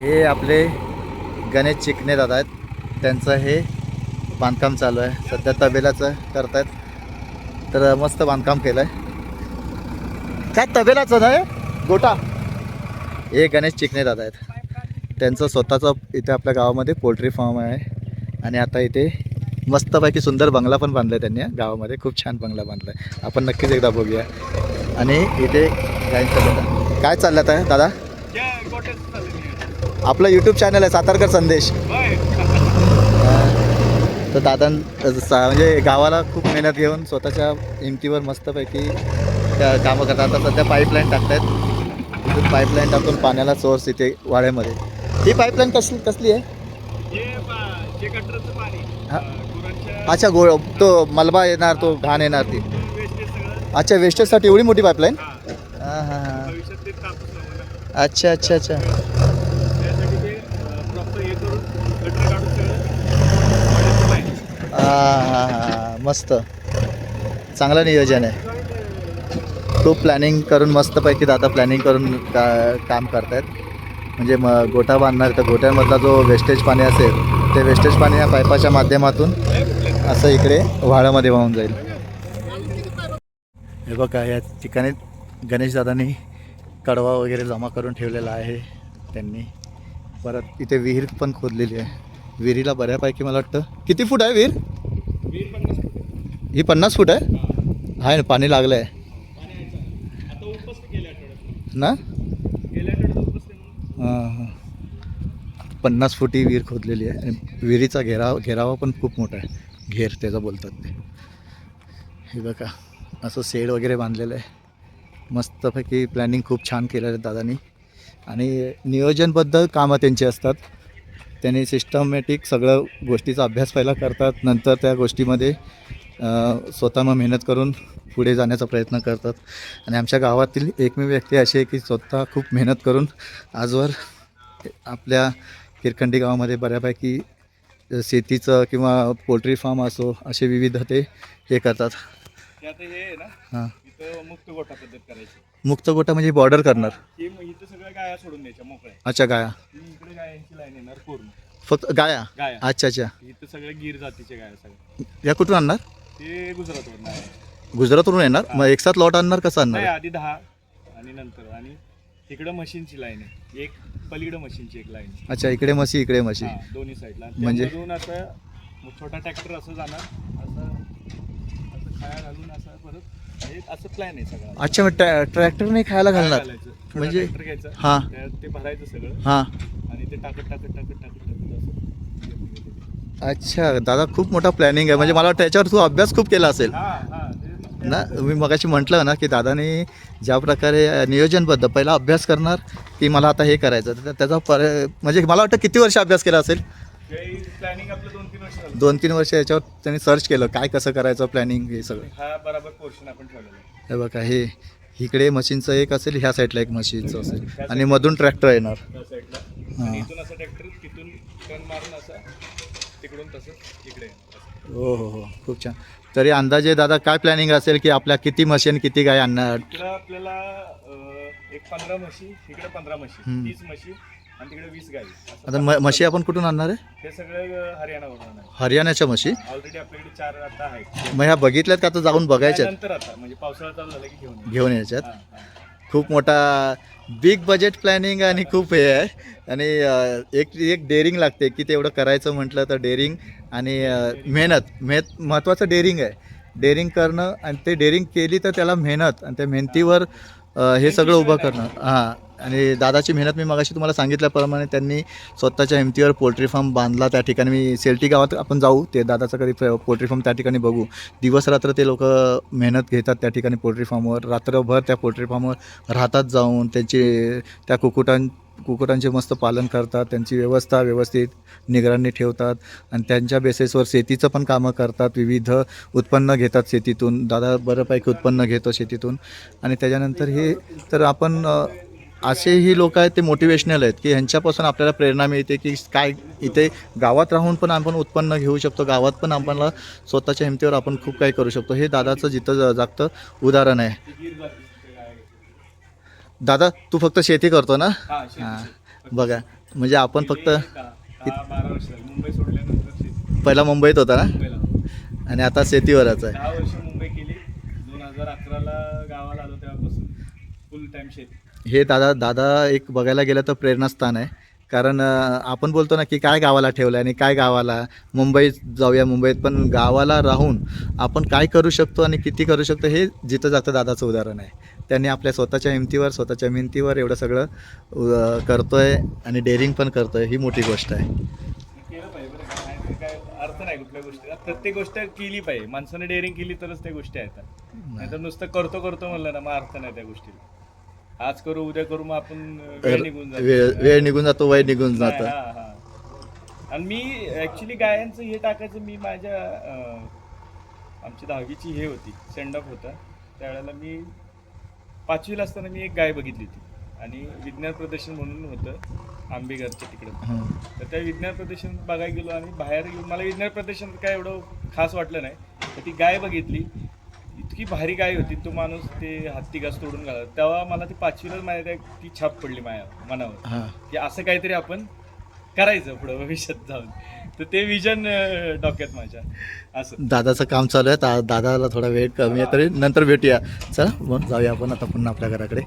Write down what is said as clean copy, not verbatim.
हे आपले गणेश चिकणे दादा आहेत. त्यांचं हे बांधकाम चालू आहे सध्या, तबेलाचं करतायत. तर मस्त बांधकाम केलं आहे. काय तबेलाचं नाही गोटा. हे गणेश चिकणे दादा आहेत. त्यांचं स्वतःचं इथे आपल्या गावामध्ये पोल्ट्री फार्म आहे. आणि आता इथे मस्तपैकी सुंदर बंगला पण बांधला आहे त्यांनी. गावामध्ये खूप छान बंगला बांधला आहे. आपण नक्कीच एकदा बघूया. आणि इथे काय चाललं आहे दादा? आपलं यूट्यूब चॅनल आहे सातारकर संदेश. तर दादा म्हणजे गावाला खूप मेहनत घेऊन स्वतःच्या हिमतीवर मस्तपैकी कामं करतात. आता सध्या पाईपलाईन टाकतायत. इथून पाईपलाईन टाकून पाण्याला सोर्स इथे वाड्यामध्ये. ही पाईपलाईन कसली आहे? अच्छा, तो मलबा येणार, तो घाण येणार ती. अच्छा, वेस्टेजसाठी एवढी मोठी पाईपलाईन. हां हां हां. अच्छा अच्छा अच्छा. हां हां हां, मस्त चांगलं नियोजन आहे. खूप प्लॅनिंग करून मस्तपैकी दादा प्लॅनिंग करून काम करतायत. म्हणजे गोठा बांधणार तर गोठ्यामधला जो वेस्टेज पाणी असेल ते वेस्टेज पाणी या पाईपाच्या माध्यमातून असं इकडे व्हाळामध्ये वाहून जाईल. हे बघा, या ठिकाणी गणेशदादांनी कडवा वगैरे जमा करून ठेवलेला आहे त्यांनी. परत इथे विहीर पण खोदलेली आहे. विहिरीला बऱ्यापैकी मला वाटतं किती फूट आहे विहीर? ही 50 फूट आहे. आहे ना, पाणी लागलं आहे ना. हां हां, 50 फुटी विहीर खोदलेली आहे. आणि विहिरीचा घेरावा पण खूप मोठा आहे. घेर त्याचा बोलतात ते. हे बघा, असं शेड वगैरे बांधलेलं आहे. मस्तपैकी प्लॅनिंग खूप छान केलेलं आहे दादानी. आणि नियोजनबद्ध कामं त्यांची असतात. त्यांनी सिस्टमॅटिक सगळं गोष्टीचा अभ्यास पहिला करतात, नंतर त्या गोष्टीमध्ये स्वतः मेहनत करून पुढे जाण्याचा प्रयत्न करतात. आणि आमच्या गावातील एकमेव व्यक्ती अशी आहे की स्वतः खूप मेहनत करून आजवर आपल्या किरखंडी गावामध्ये बऱ्यापैकी शेतीचं किंवा पोल्ट्री फार्म असो असे विविध ते हे करतात. हां, मुक्त गोठा पद्धत करायची. मुक्त गोठा म्हणजे बॉर्डर करणार. इथं सगळ्या गाया सोडून द्यायच्या मोकळ्या. अच्छा, गाया इकडे गायांची लाईन येणार पूर्ण. फक्त गाया? गाया. अच्छा अच्छा. इथं सगळ्या गिर जातीच्या गाया सगळ्या. या कुठून आणणार? ते गुजरातवरून आहे. गुजरातवरून येणार. मग एक साथ लॉट आणणार, कसं आणणार? आधी 10 आणि नंतर. आणि इकडं मशीनची लाईन आहे. एक पलीकडं मशीनची एक लाईन. अच्छा, इकडे मशी इकडे मशी दोन्ही साईडला. म्हणजे असं छोटा ट्रॅक्टर असं जाणार, असं खाया घालून असं परत असं प्लॅन आहे सगळं. अच्छा, मग ट्रॅक्टरने खायला घालणार म्हणजे? हां, ते भरायचं सगळं. हां, आणि ते टाकत टाकत टाकत टाकत टाकत असं. अच्छा दादा, खूप मोठा प्लॅनिंग आहे. म्हणजे मला वाटतं त्याच्यावर तू अभ्यास खूप केला असेल ना. मी मगाशी म्हटलं ना की दादाने ज्या प्रकारे नियोजनबद्ध पहिला अभ्यास करणार की मला आता हे करायचं, तर त्याचा म्हणजे मला वाटतं किती वर्ष अभ्यास केला असेल? प्लॅनिंग आपलं 2-3 वर्ष याच्यावर त्यांनी सर्च केलं काय कसं करायचं प्लॅनिंग हे सगळं. हा बरोबर पोर्शन आपण ठेवलेलं आहे. हे बघा, हे इकडे मशीनचं एक असेल, ह्या साईडला एक मशीनचं असेल आणि मधून ट्रॅक्टर येणार. हां, इथून असं ट्रॅक्टर तिथून टर्न मारून असं तिकडून तसं इकडे. हो हो हो, खूप छान. तरी अंदाजे दादा काय प्लॅनिंग असेल की आपल्या किती मशीन किती गाय आणणार? आपल्याला एक 15 म्हशी, इकडे 15 म्हशी, 30 म्हशी आणि तिकडे 20 गाई. आता म्हशी आपण कुठून आणणार आहे? हे सगळे हरियाणावरून आणणार. हरियाणाच्या म्हशी ऑलरेडी आपल्याकडे 4 आता आहेत. मग ह्या बघितल्यात का, आता जाऊन बघायच्या नंतर? आता म्हणजे पावसाळा चालू झाला की घेऊन यायच्यात. खूप मोठा बिग बजेट प्लॅनिंग आणि खूप हे आहे. आणि एक डेअरिंग लागते की तेवढं करायचं म्हटलं तर. डेअरिंग आणि मेहनत महत्त्वाचं डेअरिंग आहे. डेअरिंग करणं, आणि ते डेअरिंग केली तर त्याला मेहनत, आणि त्या मेहनतीवर हे सगळं उभं करणं. हां, आणि दादाची मेहनत मी मगाशी तुम्हाला सांगितल्याप्रमाणे त्यांनी स्वतःच्या हिमतीवर पोल्ट्री फार्म बांधला. त्या ठिकाणी मी सेल्टी गावात आपण जाऊ, ते दादाचं कधी पोल्ट्री फार्म त्या ठिकाणी बघू. दिवस रात्र ते लोक मेहनत घेतात त्या ठिकाणी पोल्ट्री फार्मवर. रात्रभर त्या पोल्ट्री फार्मवर राहतात जाऊन. त्या कुक्कुटांचे मस्त पालन करतात. त्यांची व्यवस्था व्यवस्थित निगराणी ठेवतात. आणि त्यांच्या बेसिसवर शेतीचं पण कामं करतात. विविध उत्पन्न घेतात शेतीतून. दादा बऱ्यापैकी उत्पन्न घेतो शेतीतून. आणि त्याच्यानंतर हे तर आपण असेही लोक आहेत ते मोटिवेशनल आहेत की ह्यांच्यापासून आपल्याला प्रेरणा मिळते की काय इथे गावात राहून पण आपण उत्पन्न घेऊ शकतो. गावात पण आपल्याला स्वतःच्या हिमतीवर आपण खूप काही करू शकतो. हे दादाचं जिथं जागतं उदाहरण आहे. दादा, तू फक्त शेती करतो ना? हां, बघा म्हणजे आपण फक्त गेले 10-12 वर्ष झाली. मुंबई सोडल्यानंतर शेती पहिला मुंबईत होता ना मुंबईला आणि आता शेतीवरच आहे. 10 वर्ष मुंबई केली. 2011ला गावाला आलो तेव्हापासून फुल टाइम शेती. हे दादा दादा एक बघायला गेलं तर प्रेरणास्थान आहे. कारण आपण बोलतो ना की काय गावाला ठेवलं आणि काय गावाला मुंबईत जाऊया मुंबईत, पण गावाला राहून आपण काय करू शकतो आणि किती करू शकतो हे जिथं जातं दादाचं उदाहरण आहे. त्यांनी आपल्या स्वतःच्या हिमतीवर स्वतःच्या मेहनतीवर एवढं सगळं करतोय आणि डेअरिंग पण करतोय, ही मोठी गोष्ट आहे. केलं पाहिजे बरं का. नाहीतर काय अर्थ नाही कुठल्या गोष्टीला. प्रत्येक गोष्ट केली पाहिजे. माणसाने डेअरिंग केली तरच त्या गोष्टी आहेत. नाहीतर नुसतं करतो करतो म्हणलं ना मग अर्थ नाही त्या गोष्टीला. आज करू उद्या करू मग आपण वेळ निघून जातो. वेळ निघून जातो, वय निघून नाही, जातं. हा, हा. आणि मी ऍक्च्युली गायांचं हे टाकायचं मी माझ्या आमची 10वीची हे होती सेंड ऑफ होता त्यावेळेला मी 5वीला असताना मी एक गाय बघितली होती आणि विज्ञान प्रदर्शन म्हणून होतं आंबेघरच्या तिकडं. हं. तर त्या विज्ञान प्रदर्शन बघायला गेलो आणि बाहेर गेलो. मला विज्ञान प्रदर्शन काय एवढं खास वाटलं नाही. तर ती गाय बघितली, इतकी भारी गाय होती. तो माणूस ते हत्ती घास तोडून घाला तेव्हा मला ती 5वीलाच माझ्या ती छाप पडली माझ्या मनावर हां. की असं काहीतरी आपण करायचं पुढं भविष्यात जाऊन. तर ते विजन डोक्यात माझ्या असं. दादाचं काम चालू आहे. दादाला थोडा वेळ कमी आहे तरी नंतर भेटूया. चला मग जाऊया आपण आता पुन्हा आपल्या घराकडे.